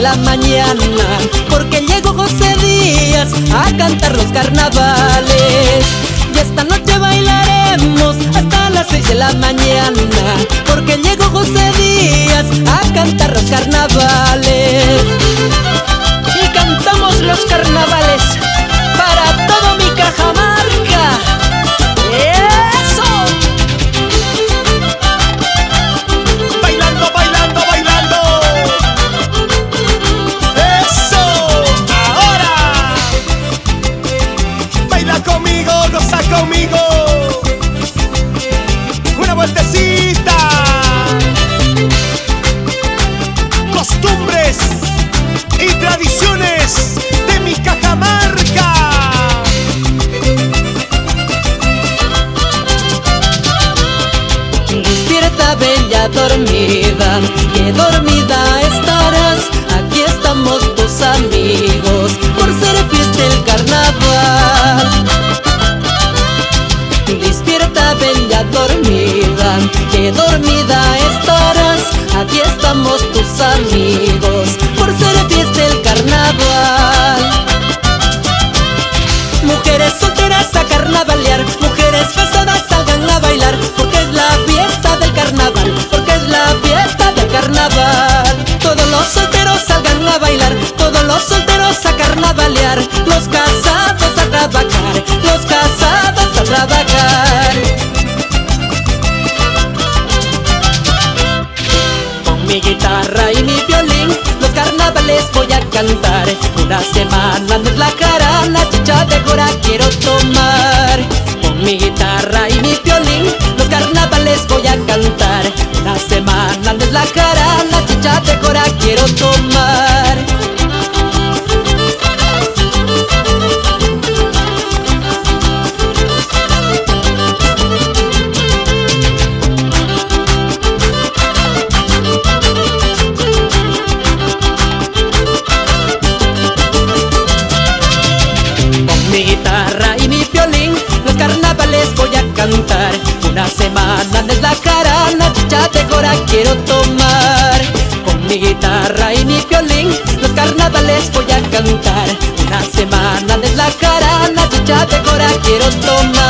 de la mañana, porque llegó José Díaz a cantar los carnavales. Y esta noche bailaremos hasta las 6 de la mañana, porque llegó José Díaz a cantar los carnavales. Y cantamos los carnavales para todo mi Cajamarca. ¡Eso! Bailando, bailando, bailando. ¡Eso! ¡Ahora! Baila conmigo, goza conmigo. Una vueltecita. Costumbres y tradiciones de mi Cajamarca. Despierta, bella dormida, que dormida estarás. Aquí estamos tus amigos por ser fiesta el carnaval. Despierta, bella dormida, que dormida estarás. Aquí estamos tus amigos por ser fiesta el carnaval. Mujeres solteras a carnavalear, mujeres casadas salgan a bailar, porque es la fiesta del carnaval, porque es la fiesta del carnaval. Todos los solteros salgan a bailar, todos los solteros a carnavalear, los casados a trabajar, los casados a trabajar. Con mi guitarra y mi violín los carnavales voy a cantar. Una semana no es la jarana, chicha de Cora quiero tomar. Con mi guitarra y mi violín los carnavales voy a cantar. Una semana no es la jarana, chicha de Cora quiero tomar. Mi guitarra y mi violín los carnavales voy a cantar. Una semana es la jarana, chicha de Cora quiero tomar. Con mi guitarra y mi violín los carnavales voy a cantar. Una semana es la jarana, chicha de Cora quiero tomar.